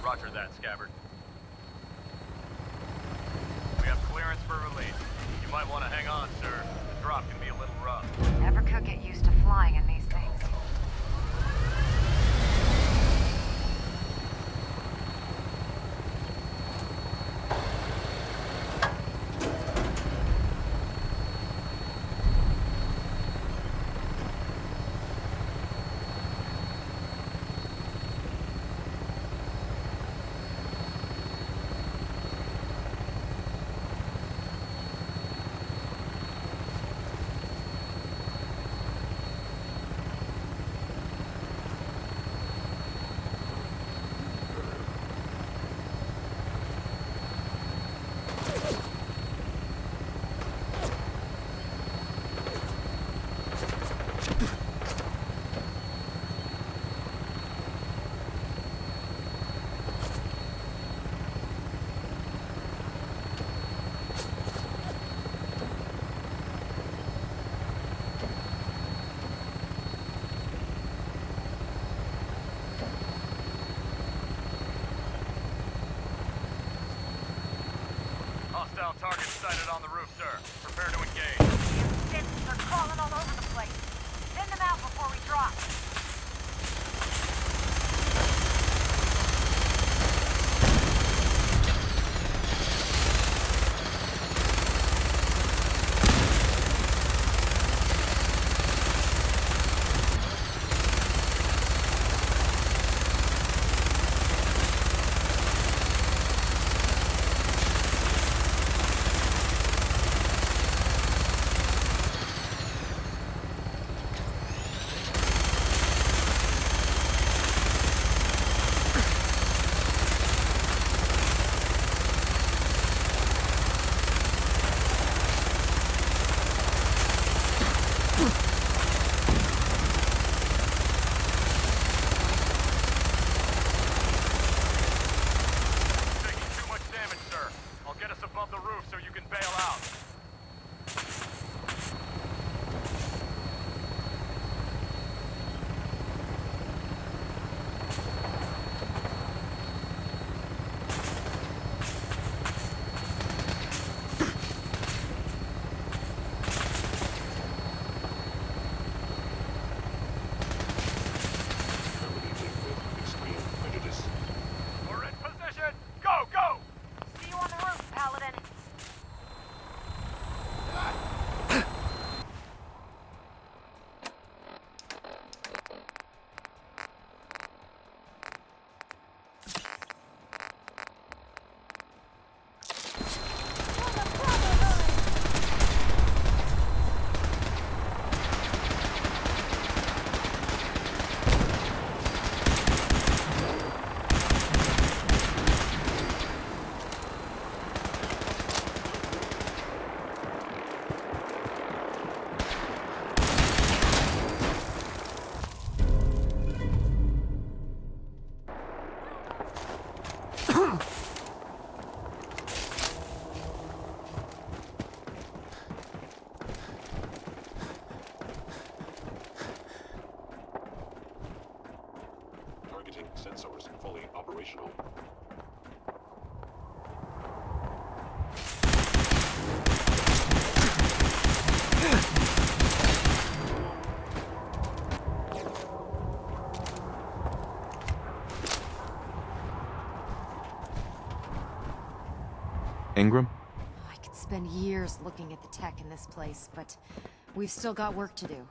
Roger that, Scabbard. We have clearance for release. You might want to hang on, sir. The drop can be a little rough. Never could get used to flying in these things. Hostile target sighted on the roof, sir. Prepare to engage. Sins are crawling all over the place. Send them out before we drop. Sensors fully operational. Ingram? I could spend years looking at the tech in this place, but we've still got work to do.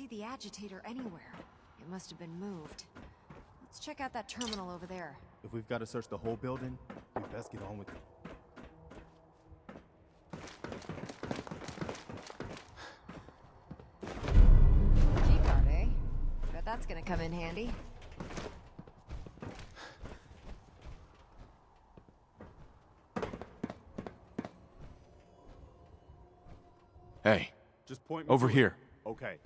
The agitator anywhere. It must have been moved. Let's check out that terminal over there. If we've got to search the whole building, we best get on with it. Keycard, eh? Bet that's gonna come in handy. Hey, Just point me over to it. here. Okay.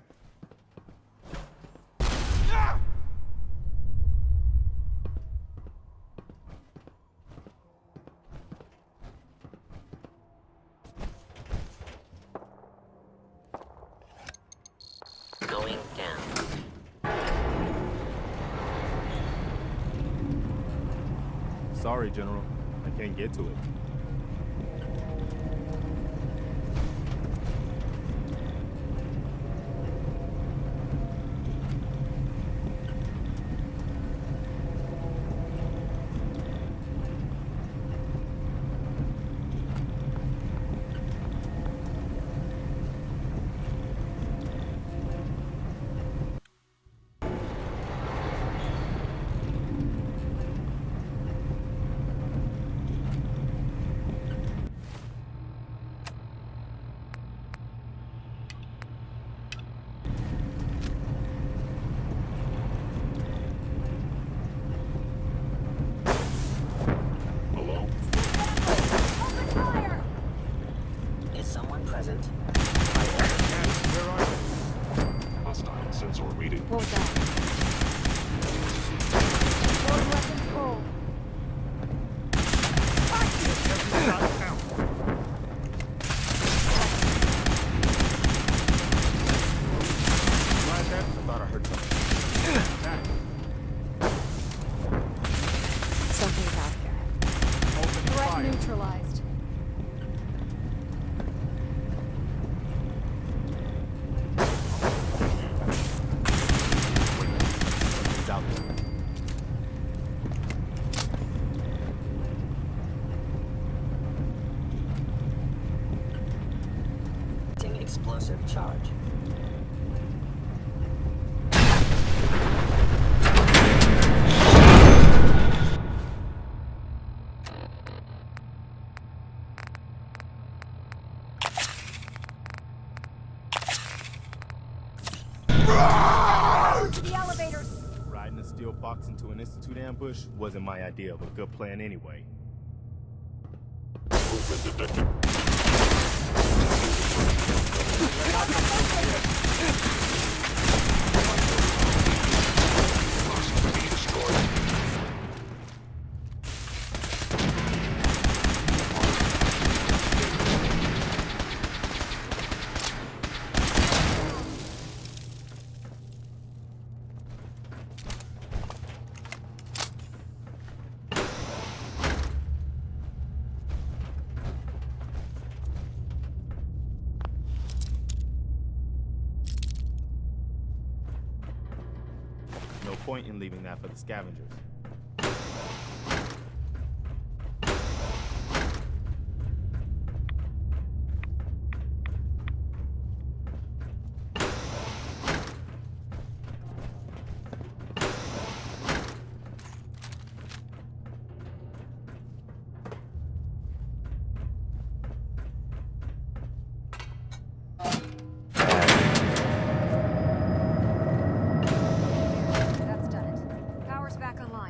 Sorry, General. I can't get to it. What was that? Load weapons cold. I thought I heard something. Something's out here. Open Threat fire. neutralized. Something's out there. Explosive charge. To the elevators. Riding a steel box into an institute ambush wasn't my idea of a good plan anyway. No point in leaving that for the scavengers. That's done it. Power's back online.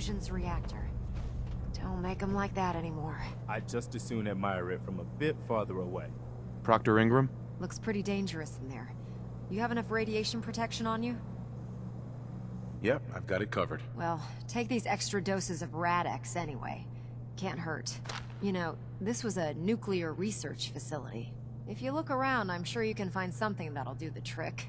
fusion's reactor. Don't make them like that anymore. I just as soon admire it from a bit farther away. Proctor Ingram? Looks pretty dangerous in there. You have enough radiation protection on you? Yep, I've got it covered. Well, take these extra doses of Rad-X anyway. Can't hurt. You know, this was a nuclear research facility. If you look around, I'm sure you can find something that'll do the trick.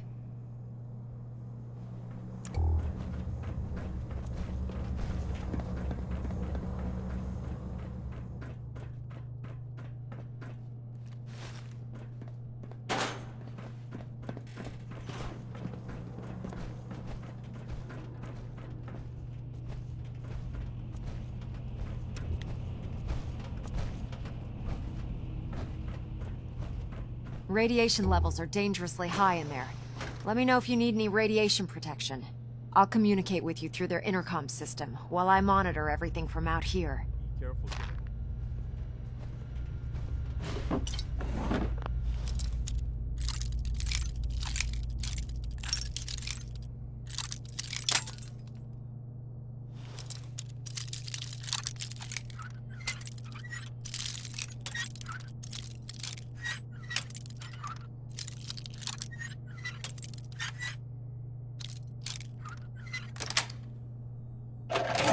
Radiation levels are dangerously high in there. Let me know if you need any radiation protection. I'll communicate with you through their intercom system, while I monitor everything from out here. Be careful.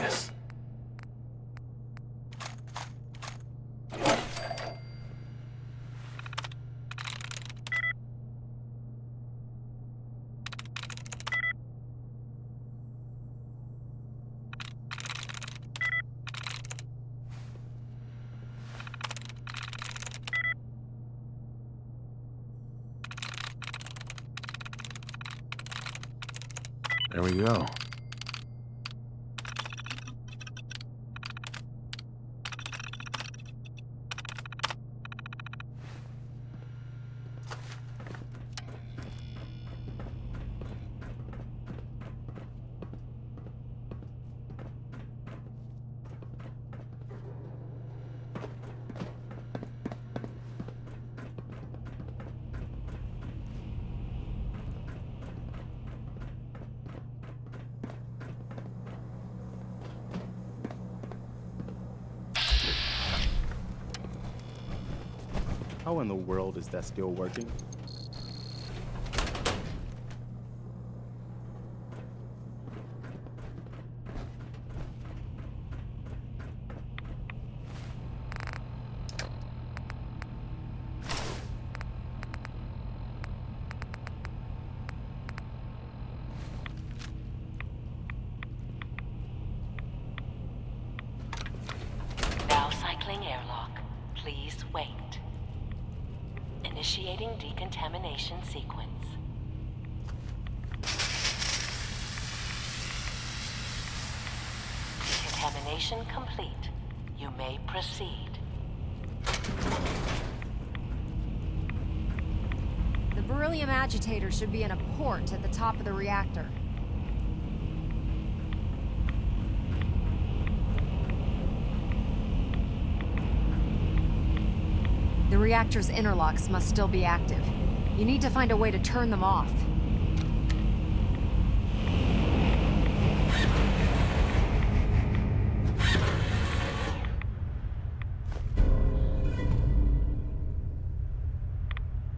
Yes. There we go. How in the world is that still working? Now cycling airlock. Please wait. Initiating decontamination sequence. Decontamination complete. You may proceed. The beryllium agitator should be in a port at the top of the reactor. The reactor's interlocks must still be active. You need to find a way to turn them off.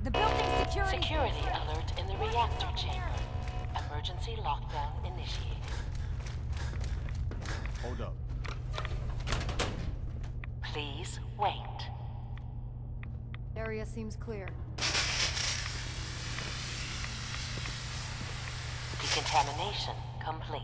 The building security... Security alert in the reactor chamber. Emergency lockdown initiated. Hold up. Please wait. Area seems clear. Decontamination complete.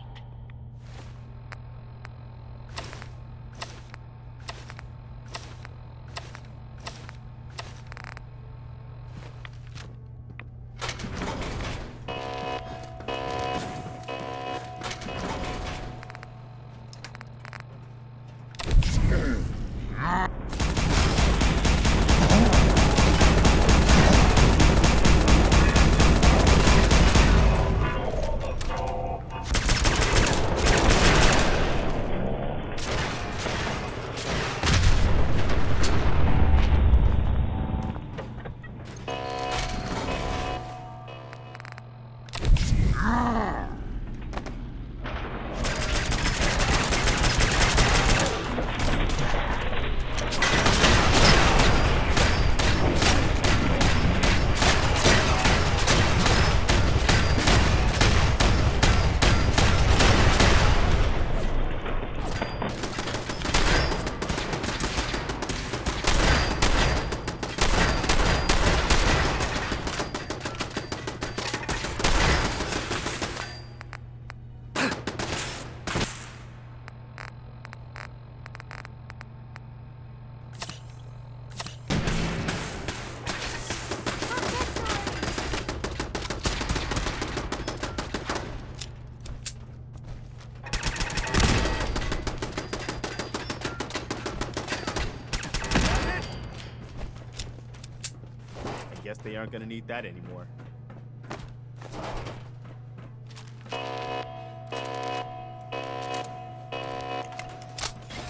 they aren't gonna need that anymore.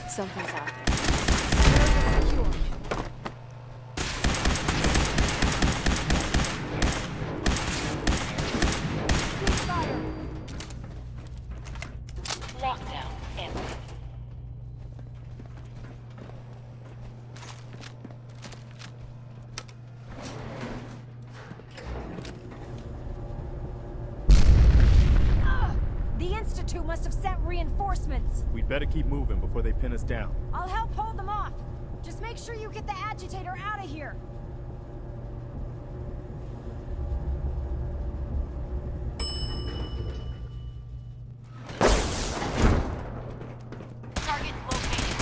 Something's out there. Where is it secure? Ceasefire! Lockdown ended. The Institute must have sent reinforcements. We'd better keep moving before they pin us down. I'll help hold them off. Just make sure you get the agitator out of here. Target located.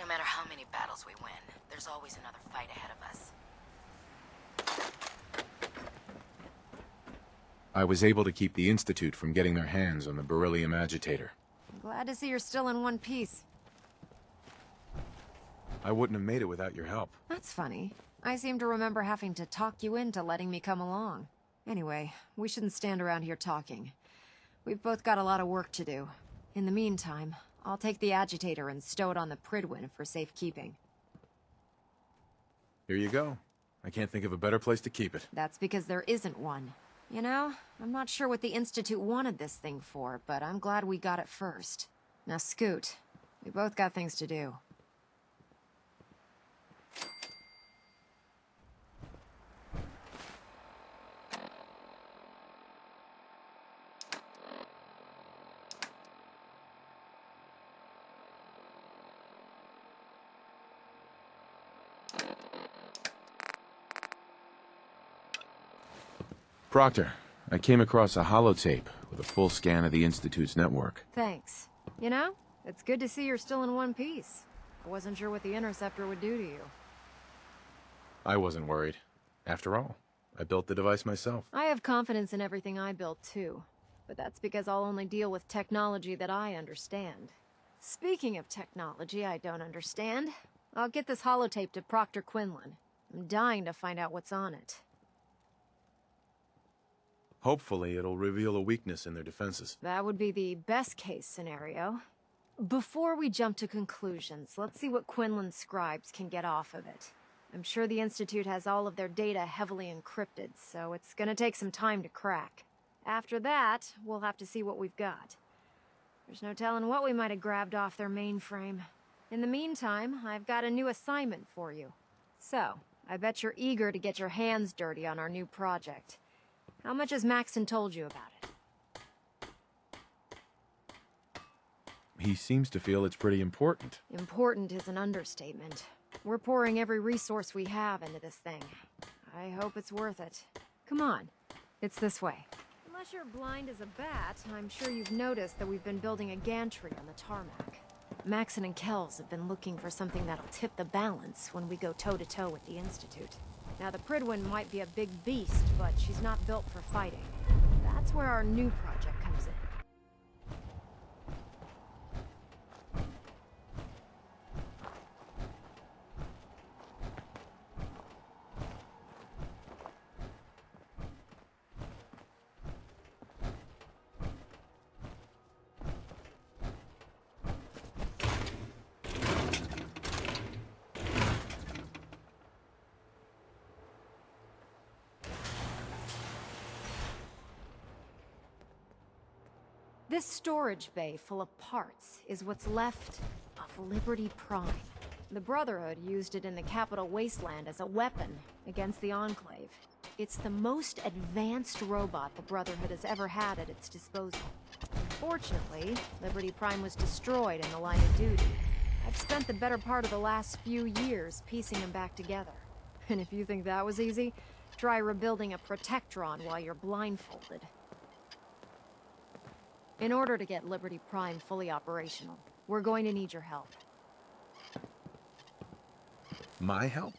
No matter how many battles we win, there's always another fight ahead of us. I was able to keep the Institute from getting their hands on the beryllium agitator. Glad to see you're still in one piece. I wouldn't have made it without your help. That's funny. I seem to remember having to talk you into letting me come along. Anyway, we shouldn't stand around here talking. We've both got a lot of work to do. In the meantime, I'll take the agitator and stow it on the Pridwin for safekeeping. Here you go. I can't think of a better place to keep it. That's because there isn't one. You know, I'm not sure what the Institute wanted this thing for, but I'm glad we got it first. Now scoot. We both got things to do. Proctor, I came across a holotape with a full scan of the Institute's network. Thanks. You know, it's good to see you're still in one piece. I wasn't sure what the Interceptor would do to you. I wasn't worried. After all, I built the device myself. I have confidence in everything I built too, but that's because I'll only deal with technology that I understand. Speaking of technology I don't understand, I'll get this holotape to Proctor Quinlan. I'm dying to find out what's on it. Hopefully, it'll reveal a weakness in their defenses. That would be the best case scenario. Before we jump to conclusions, let's see what Quinlan's scribes can get off of it. I'm sure the Institute has all of their data heavily encrypted, so it's gonna take some time to crack. After that, we'll have to see what we've got. There's no telling what we might have grabbed off their mainframe. In the meantime, I've got a new assignment for you. So, I bet you're eager to get your hands dirty on our new project. How much has Maxon told you about it? He seems to feel it's pretty important. Important is an understatement. We're pouring every resource we have into this thing. I hope it's worth it. Come on. It's this way. Unless you're blind as a bat, I'm sure you've noticed that we've been building a gantry on the tarmac. Maxon and Kells have been looking for something that'll tip the balance when we go toe-to-toe with the Institute. Now, the Pridwin might be a big beast, but she's not built for fighting. That's where our new project comes in. This storage bay full of parts is what's left of Liberty Prime. The Brotherhood used it in the Capital Wasteland as a weapon against the Enclave. It's the most advanced robot the Brotherhood has ever had at its disposal. Unfortunately, Liberty Prime was destroyed in the line of duty. I've spent the better part of the last few years piecing them back together. And if you think that was easy, try rebuilding a Protectron while you're blindfolded. In order to get Liberty Prime fully operational, we're going to need your help. My help?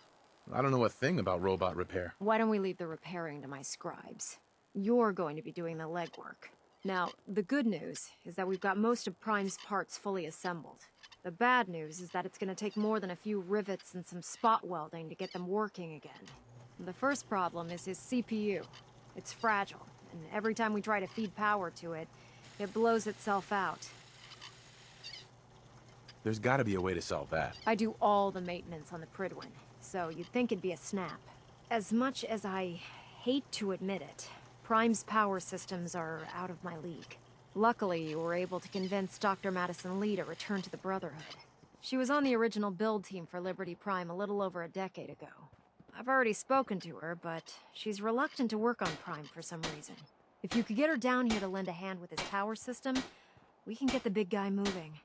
I don't know a thing about robot repair. Why don't we leave the repairing to my scribes? You're going to be doing the legwork. Now, the good news is that we've got most of Prime's parts fully assembled. The bad news is that it's gonna take more than a few rivets and some spot welding to get them working again. The first problem is his CPU. It's fragile, and every time we try to feed power to it, it blows itself out. There's gotta be a way to solve that. I do all the maintenance on the Pridwin, so you'd think it'd be a snap. As much as I hate to admit it, Prime's power systems are out of my league. Luckily, you were able to convince Dr. Madison Lee to return to the Brotherhood. She was on the original build team for Liberty Prime a little over a decade ago. I've already spoken to her, but she's reluctant to work on Prime for some reason. If you could get her down here to lend a hand with his power system, we can get the big guy moving.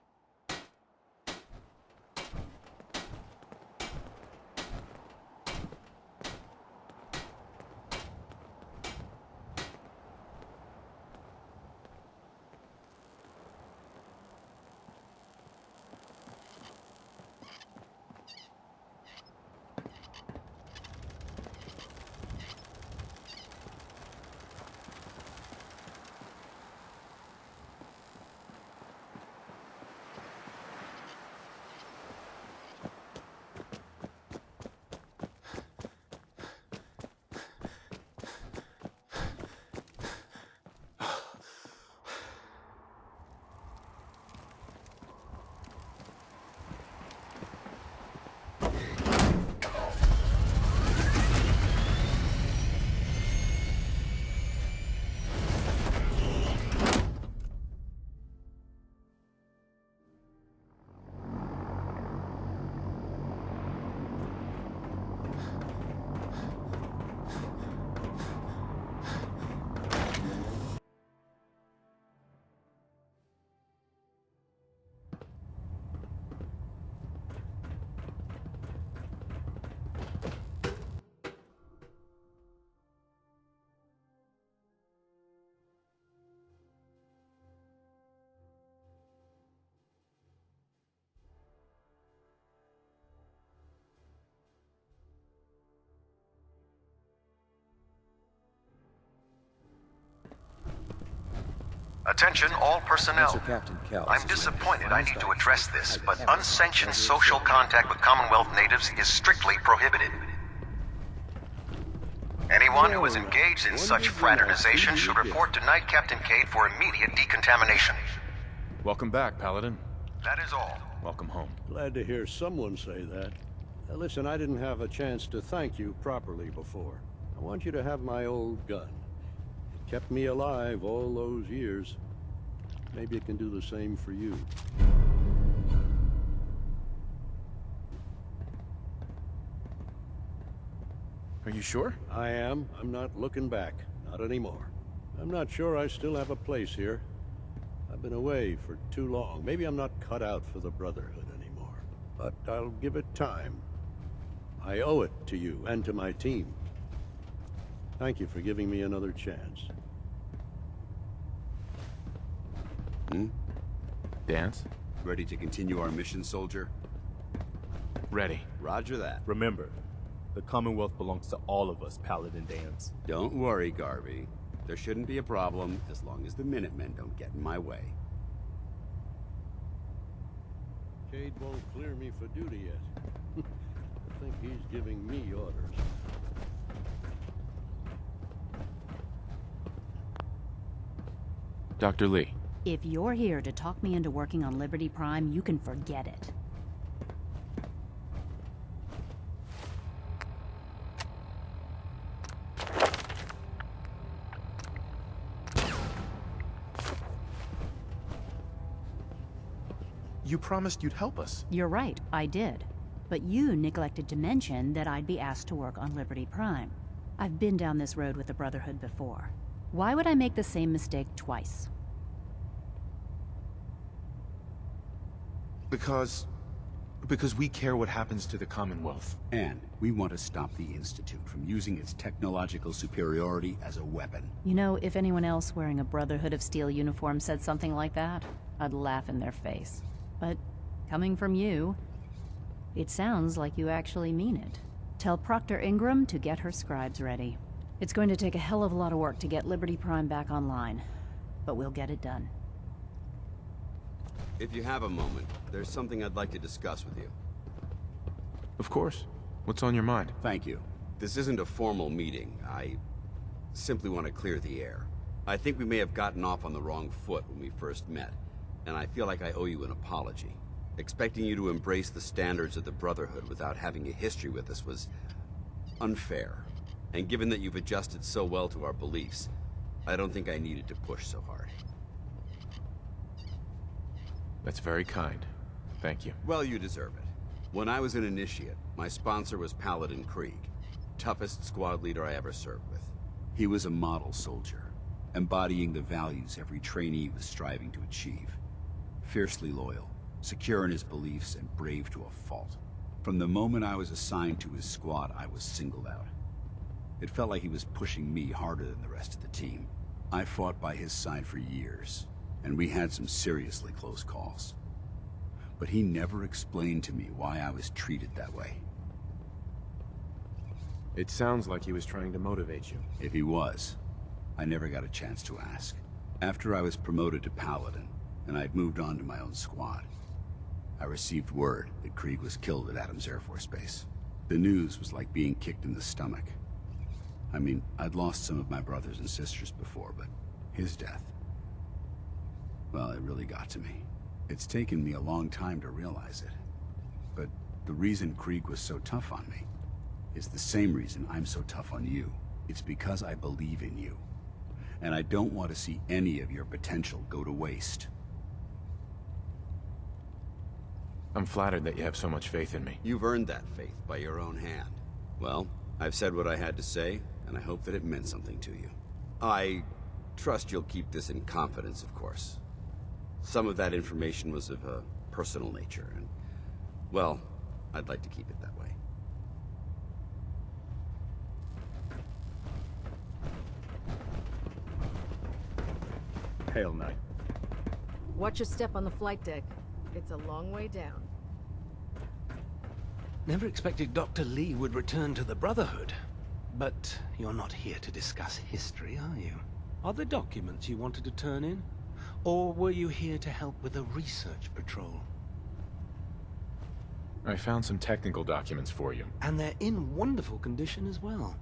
Attention all personnel. Answer Captain Cal. I'm disappointed I need to address this, but unsanctioned social contact with Commonwealth natives is strictly prohibited. Anyone who is engaged in such fraternization should report to Knight Captain Cade for immediate decontamination. Welcome back, Paladin. That is all. Welcome home. Glad to hear someone say that. Listen, I didn't have a chance to thank you properly before. I want you to have my old gun. It kept me alive all those years. Maybe it can do the same for you. Are you sure? I am. I'm not looking back. Not anymore. I'm not sure I still have a place here. I've been away for too long. Maybe I'm not cut out for the Brotherhood anymore. But I'll give it time. I owe it to you and to my team. Thank you for giving me another chance. Dance? Ready to continue our mission, soldier? Ready. Roger that. Remember, the Commonwealth belongs to all of us, Paladin Dans. Don't worry, Garvey. There shouldn't be a problem as long as the Minutemen don't get in my way. Cade won't clear me for duty yet. I think he's giving me orders. Dr. Lee. If you're here to talk me into working on Liberty Prime, you can forget it. You promised you'd help us. You're right, I did. But you neglected to mention that I'd be asked to work on Liberty Prime. I've been down this road with the Brotherhood before. Why would I make the same mistake twice? Because Because we care what happens to the Commonwealth. And we want to stop the Institute from using its technological superiority as a weapon. You know, if anyone else wearing a Brotherhood of Steel uniform said something like that, I'd laugh in their face. But coming from you, it sounds like you actually mean it. Tell Proctor Ingram to get her scribes ready. It's going to take a hell of a lot of work to get Liberty Prime back online, but we'll get it done. If you have a moment, there's something I'd like to discuss with you. Of course. What's on your mind? Thank you. This isn't a formal meeting. I simply want to clear the air. I think we may have gotten off on the wrong foot when we first met, and I feel like I owe you an apology. Expecting you to embrace the standards of the Brotherhood without having a history with us was unfair. And given that you've adjusted so well to our beliefs, I don't think I needed to push so hard. That's very kind. Thank you. Well, you deserve it. When I was an initiate, my sponsor was Paladin Krieg, toughest squad leader I ever served with. He was a model soldier, embodying the values every trainee was striving to achieve. Fiercely loyal, secure in his beliefs, and brave to a fault. From the moment I was assigned to his squad, I was singled out. It felt like he was pushing me harder than the rest of the team. I fought by his side for years, and we had some seriously close calls. But he never explained to me why I was treated that way. It sounds like he was trying to motivate you. If he was, I never got a chance to ask. After I was promoted to Paladin, and I'd moved on to my own squad, I received word that Krieg was killed at Adams Air Force Base. The news was like being kicked in the stomach. I mean, I'd lost some of my brothers and sisters before, but his death, well, it really got to me. It's taken me a long time to realize it. But the reason Krieg was so tough on me is the same reason I'm so tough on you. It's because I believe in you. And I don't want to see any of your potential go to waste. I'm flattered that you have so much faith in me. You've earned that faith by your own hand. Well, I've said what I had to say, and I hope that it meant something to you. I trust you'll keep this in confidence, of course. Some of that information was of a personal nature, and, well, I'd like to keep it that way. Hail Knight. Watch your step on the flight deck. It's a long way down. Never expected Dr. Lee would return to the Brotherhood. But you're not here to discuss history, are you? Are there documents you wanted to turn in? Or were you here to help with a research patrol? I found some technical documents for you. And they're in wonderful condition as well.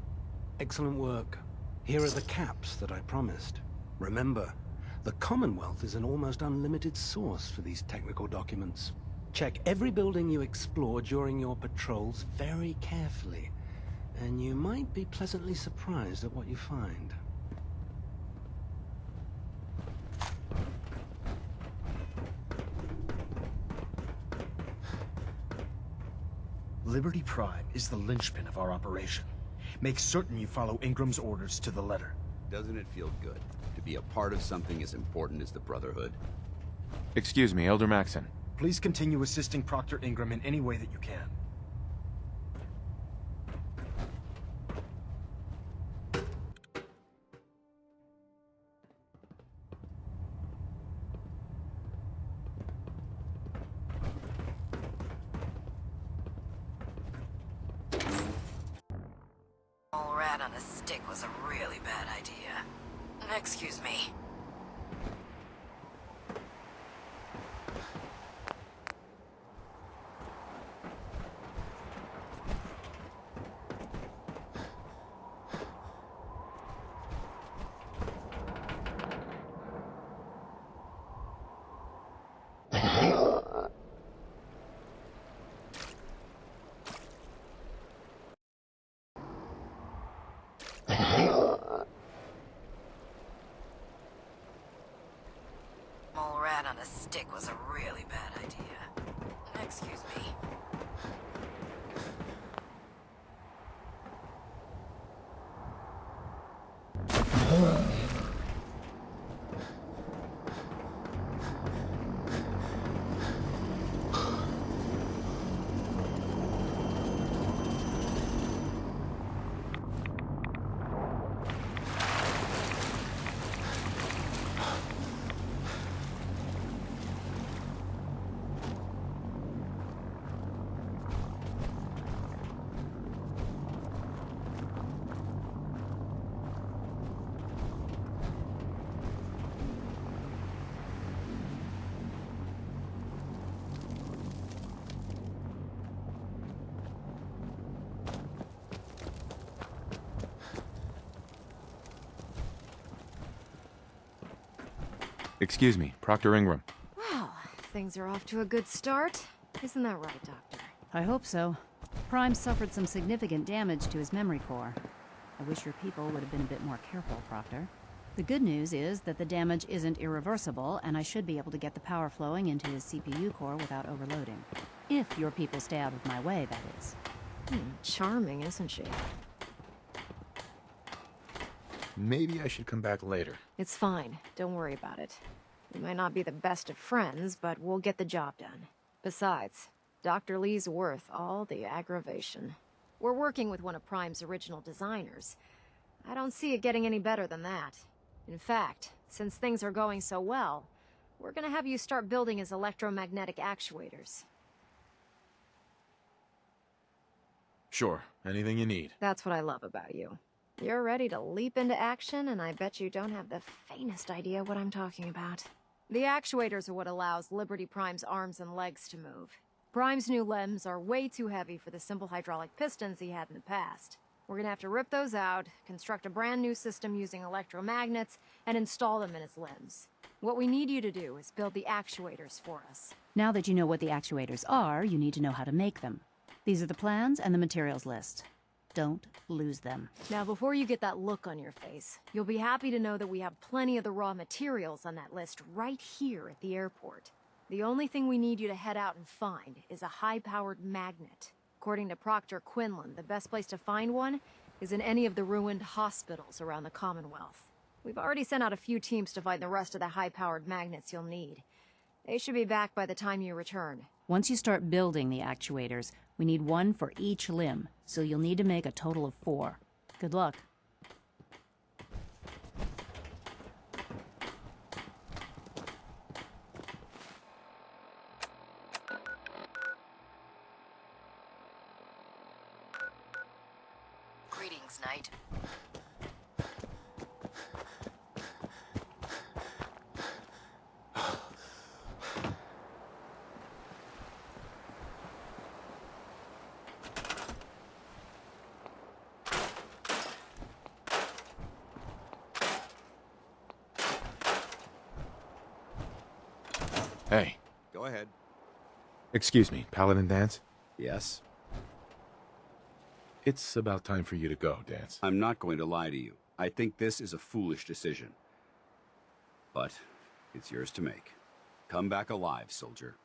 Excellent work. Here are the caps that I promised. Remember, the Commonwealth is an almost unlimited source for these technical documents. Check every building you explore during your patrols very carefully, and you might be pleasantly surprised at what you find. Liberty Prime is the linchpin of our operation. Make certain you follow Ingram's orders to the letter. Doesn't it feel good to be a part of something as important as the Brotherhood? Excuse me, Elder Maxon. Please continue assisting Proctor Ingram in any way that you can. Mole rat on a stick was a really bad idea. Excuse me. Mole rat on a stick was a really bad idea. Excuse me. Excuse me, Proctor Ingram. Well, things are off to a good start. Isn't that right, Doctor? I hope so. Prime suffered some significant damage to his memory core. I wish your people would have been a bit more careful, Proctor. The good news is that the damage isn't irreversible, and I should be able to get the power flowing into his CPU core without overloading. If your people stay out of my way, that is. Charming, isn't she? Maybe I should come back later. It's fine. Don't worry about it. We might not be the best of friends, but we'll get the job done. Besides, Dr. Lee's worth all the aggravation. We're working with one of Prime's original designers. I don't see it getting any better than that. In fact, since things are going so well, we're gonna have you start building his electromagnetic actuators. Sure, anything you need. That's what I love about you. You're ready to leap into action, and I bet you don't have the faintest idea what I'm talking about. The actuators are what allows Liberty Prime's arms and legs to move. Prime's new limbs are way too heavy for the simple hydraulic pistons he had in the past. We're gonna have to rip those out, construct a brand new system using electromagnets, and install them in his limbs. What we need you to do is build the actuators for us. Now that you know what the actuators are, you need to know how to make them. These are the plans and the materials list. Don't lose them. Now, before you get that look on your face, you'll be happy to know that we have plenty of the raw materials on that list right here at the airport. The only thing we need you to head out and find is a high-powered magnet. According to Proctor Quinlan, the best place to find one is in any of the ruined hospitals around the Commonwealth. We've already sent out a few teams to find the rest of the high-powered magnets you'll need. They should be back by the time you return. Once you start building the actuators, we need one for each limb, so you'll need to make a total of 4. Good luck. Greetings, Knight. Hey. Go ahead. Excuse me, Paladin Dance? Yes? It's about time for you to go, Dance. I'm not going to lie to you. I think this is a foolish decision. But it's yours to make. Come back alive, soldier.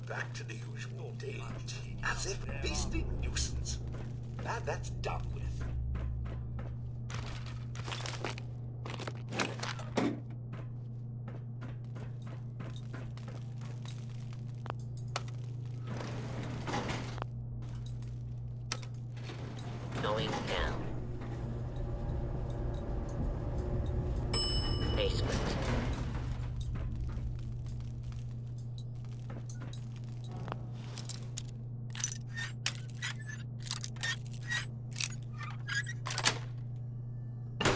back to the usual date. As if beastly nuisance. That's done with. Going down. Basement.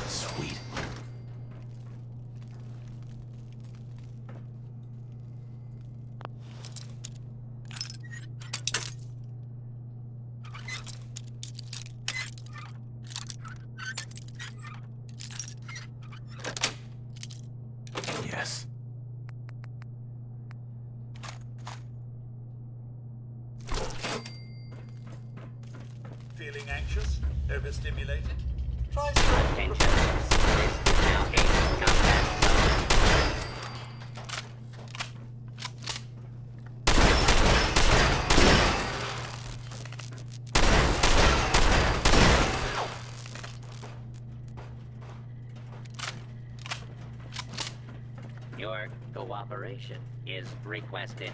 Sweet. Yes. Feeling anxious? Overstimulated? Try Attention. This is now a combat zone. Your cooperation is requested.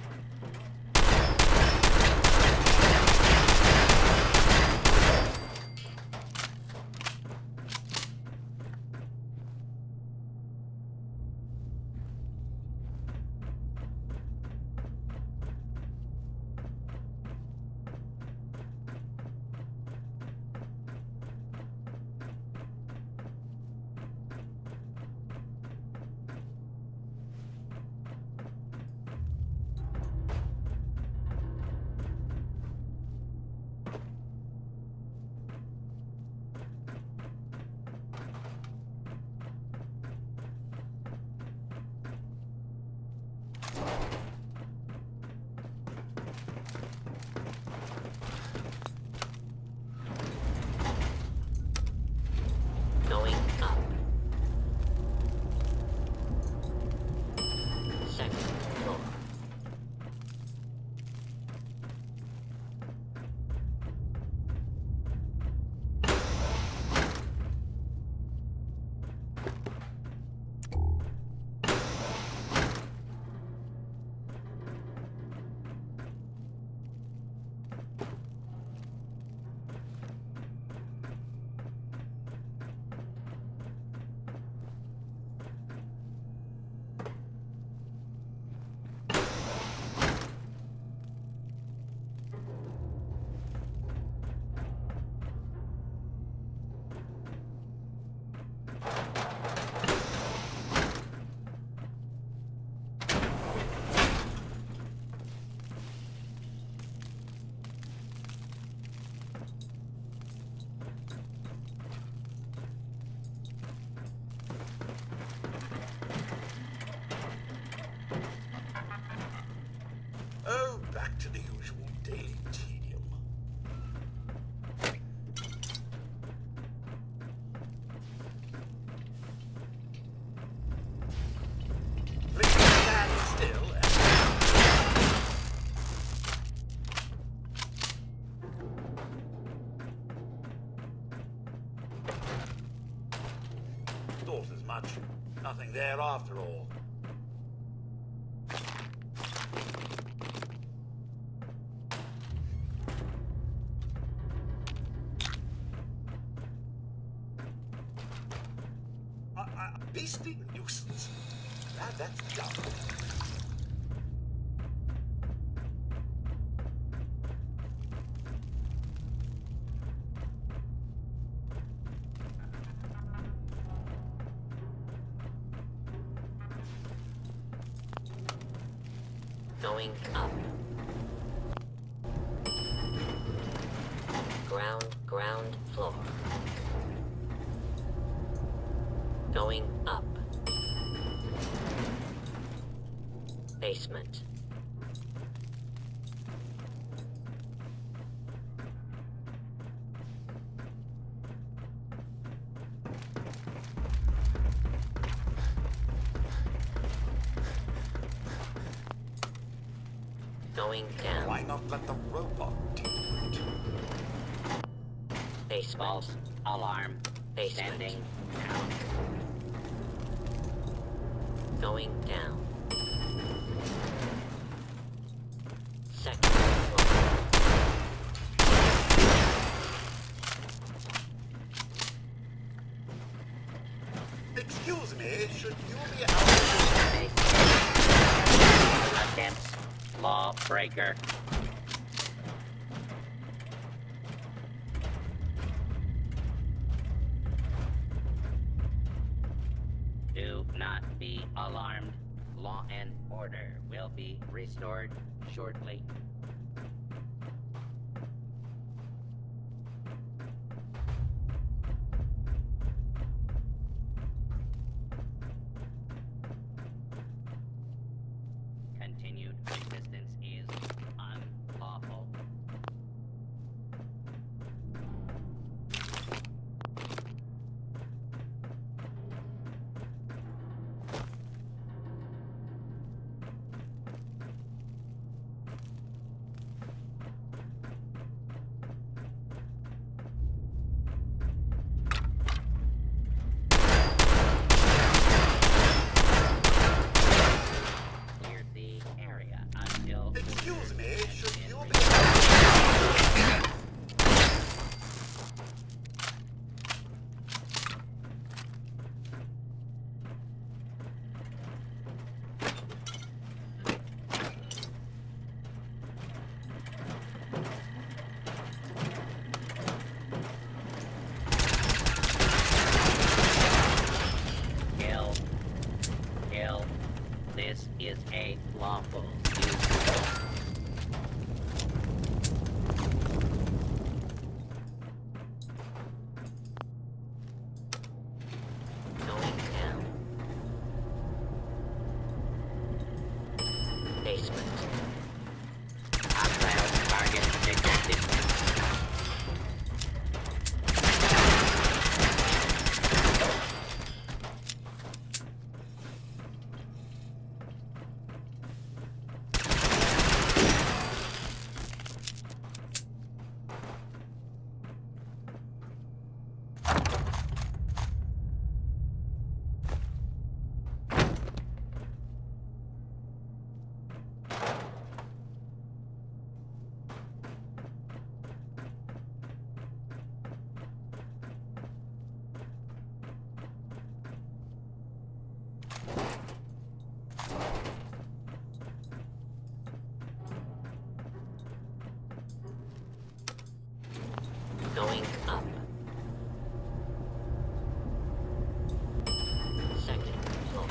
to the usual daily tedium. Please stand still and... Thought as much. Nothing there after all. Beastly nuisance. Glad that's done. Going up. Ground floor. Going up. Basement. Going down. Why not let the robot deal with it? Baseballs. Alarm. Standing down. Going down. Second floor. Excuse me, should you be out? Attempts. Lawbreaker. Do not be alarmed. Law and order will be restored shortly. Continued resistance is unlawful. Clear the area until... Excuse me, should you be... Kill. Kill. This is a lawful use. Going down. Basement. Hostile target detected. Going up. Second floor.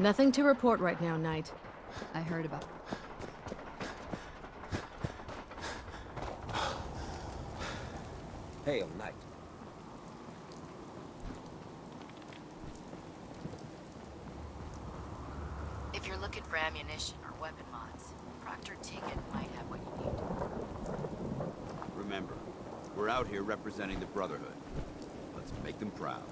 Nothing to report right now, Knight. I heard about... Hail, Knight. If you're looking for ammunition or weapon mods, Proctor Ticket might have what you need. Remember, we're out here representing the Brotherhood. Let's make them proud.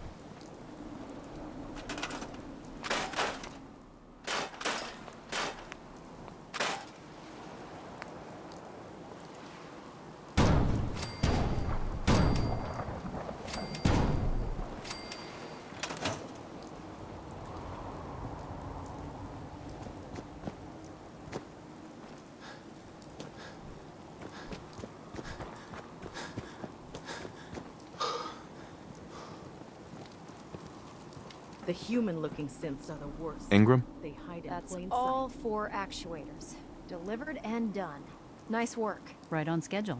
The human-looking synths are the worst. Ingram? They hide in That's plain all sight. 4 actuators. Delivered and done. Nice work. Right on schedule.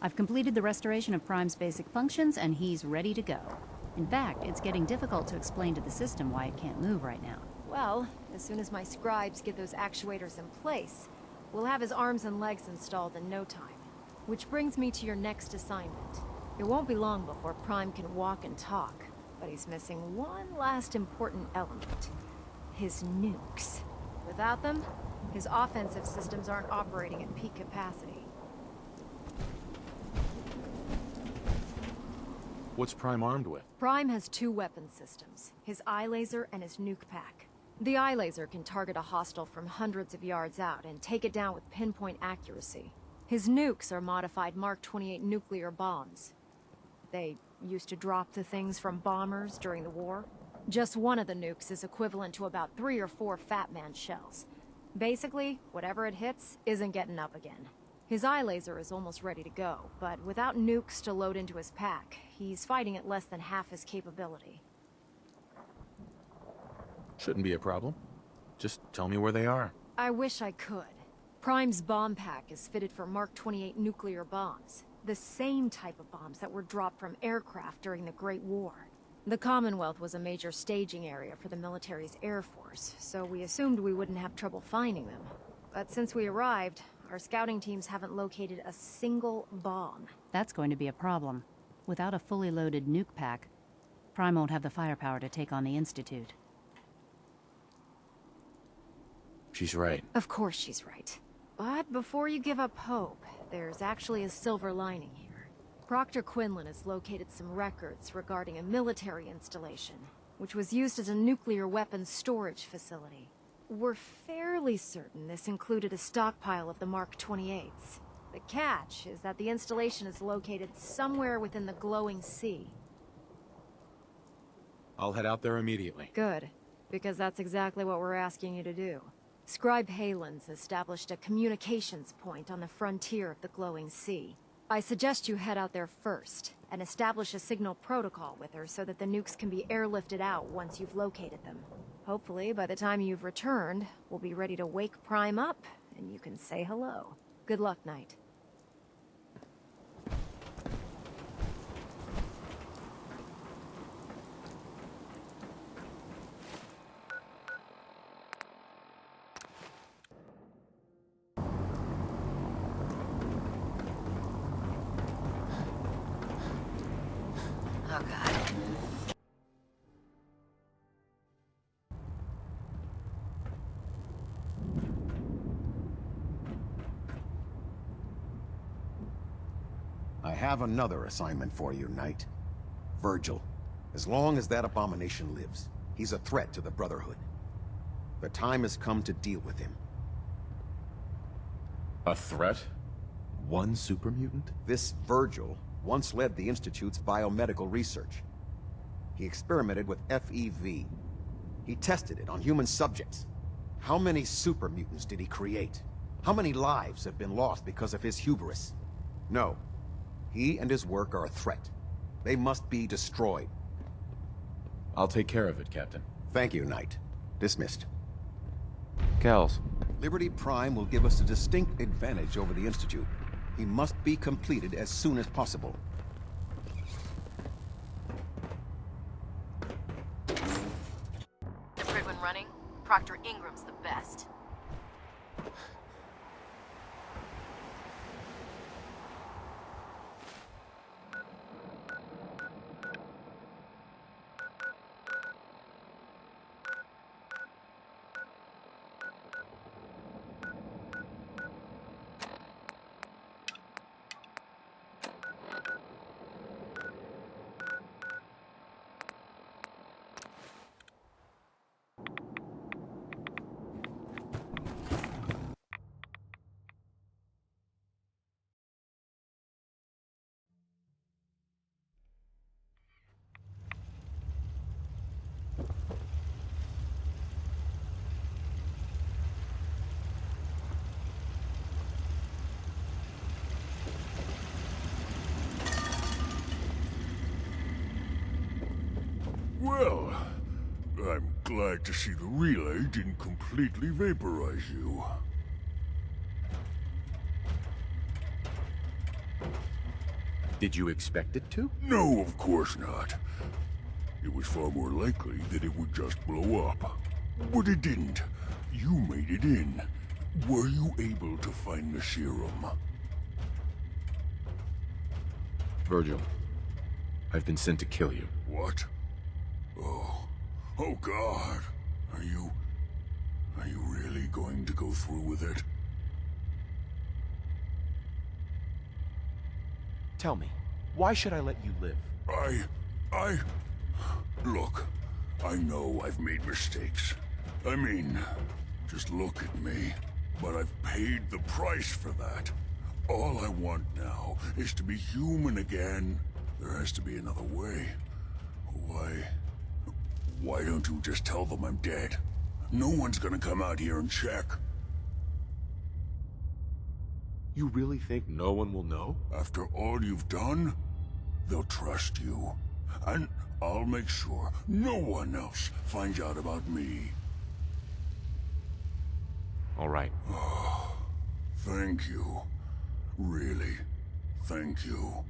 I've completed the restoration of Prime's basic functions, and he's ready to go. In fact, it's getting difficult to explain to the system why it can't move right now. Well, as soon as my scribes get those actuators in place, we'll have his arms and legs installed in no time. Which brings me to your next assignment. It won't be long before Prime can walk and talk, but he's missing one last important element. His nukes. Without them, his offensive systems aren't operating at peak capacity. What's Prime armed with? Prime has 2 weapon systems, his eye laser and his nuke pack. The eye laser can target a hostile from hundreds of yards out and take it down with pinpoint accuracy. His nukes are modified Mark 28 nuclear bombs. They used to drop the things from bombers during the war. Just one of the nukes is equivalent to about 3 or 4 Fat Man shells. Basically, whatever it hits isn't getting up again. His eye laser is almost ready to go, but without nukes to load into his pack, he's fighting at less than half his capability. Shouldn't be a problem. Just tell me where they are. I wish I could. Prime's bomb pack is fitted for Mark 28 nuclear bombs. The same type of bombs that were dropped from aircraft during the Great War. The Commonwealth was a major staging area for the military's air force, so we assumed we wouldn't have trouble finding them. But since we arrived, our scouting teams haven't located a single bomb. That's going to be a problem. Without a fully loaded nuke pack, Prime won't have the firepower to take on the Institute. She's right. Of course she's right. But before you give up hope, there's actually a silver lining here. Proctor Quinlan has located some records regarding a military installation, which was used as a nuclear weapons storage facility. We're fairly certain this included a stockpile of the Mark 28s. The catch is that the installation is located somewhere within the glowing sea. I'll head out there immediately. Good, because that's exactly what we're asking you to do. Scribe Halen's established a communications point on the frontier of the glowing sea. I suggest you head out there first, and establish a signal protocol with her so that the nukes can be airlifted out once you've located them. Hopefully, by the time you've returned, we'll be ready to wake Prime up, and you can say hello. Good luck, Knight. Oh god. I have another assignment for you, Knight. Virgil. As long as that abomination lives, he's a threat to the Brotherhood. The time has come to deal with him. A threat? One super mutant? This Virgil once led the Institute's biomedical research. He experimented with FEV. He tested it on human subjects. How many super mutants did he create? How many lives have been lost because of his hubris? No. He and his work are a threat. They must be destroyed. I'll take care of it, Captain. Thank you, Knight. Dismissed. Kells. Liberty Prime will give us a distinct advantage over the Institute. He must be completed as soon as possible. Everyone running? Proctor Ingram's the best. Well, I'm glad to see the relay didn't completely vaporize you. Did you expect it to? No, of course not. It was far more likely that it would just blow up. But it didn't. You made it in. Were you able to find the serum? Virgil, I've been sent to kill you. What? Oh God. Are you really going to go through with it? Tell me, why should I let you live? Look, I know I've made mistakes. I mean, just look at me. But I've paid the price for that. All I want now is to be human again. There has to be another way. Why don't you just tell them I'm dead? No one's gonna come out here and check. You really think no one will know? After all you've done, they'll trust you. And I'll make sure no one else finds out about me. All right. Thank you. Really, thank you.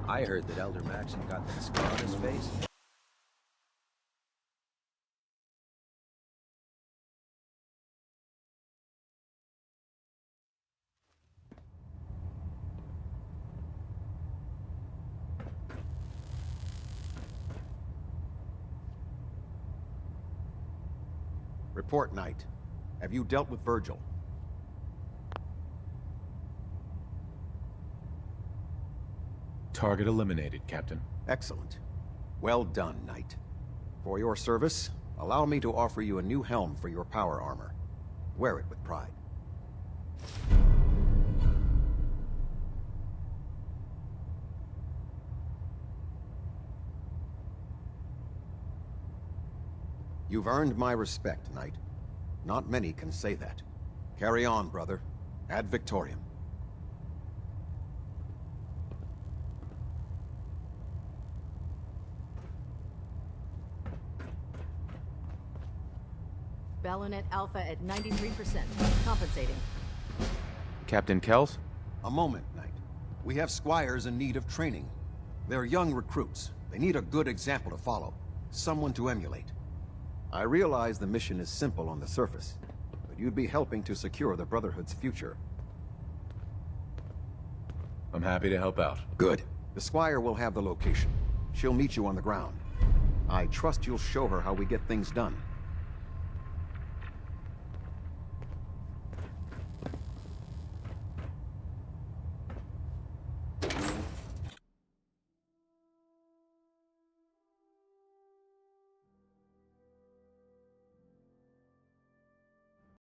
I heard that Elder Maxon got that scar on his face. Report, Knight. Have you dealt with Virgil? Target eliminated, Captain. Excellent. Well done, Knight. For your service, allow me to offer you a new helm for your power armor. Wear it with pride. You've earned my respect, Knight. Not many can say that. Carry on, brother. Ad Victoriam. Ballonet Alpha at 93%. Compensating. Captain Kells? A moment, Knight. We have squires in need of training. They're young recruits. They need a good example to follow. Someone to emulate. I realize the mission is simple on the surface, but you'd be helping to secure the Brotherhood's future. I'm happy to help out. Good. The squire will have the location. She'll meet you on the ground. I trust you'll show her how we get things done.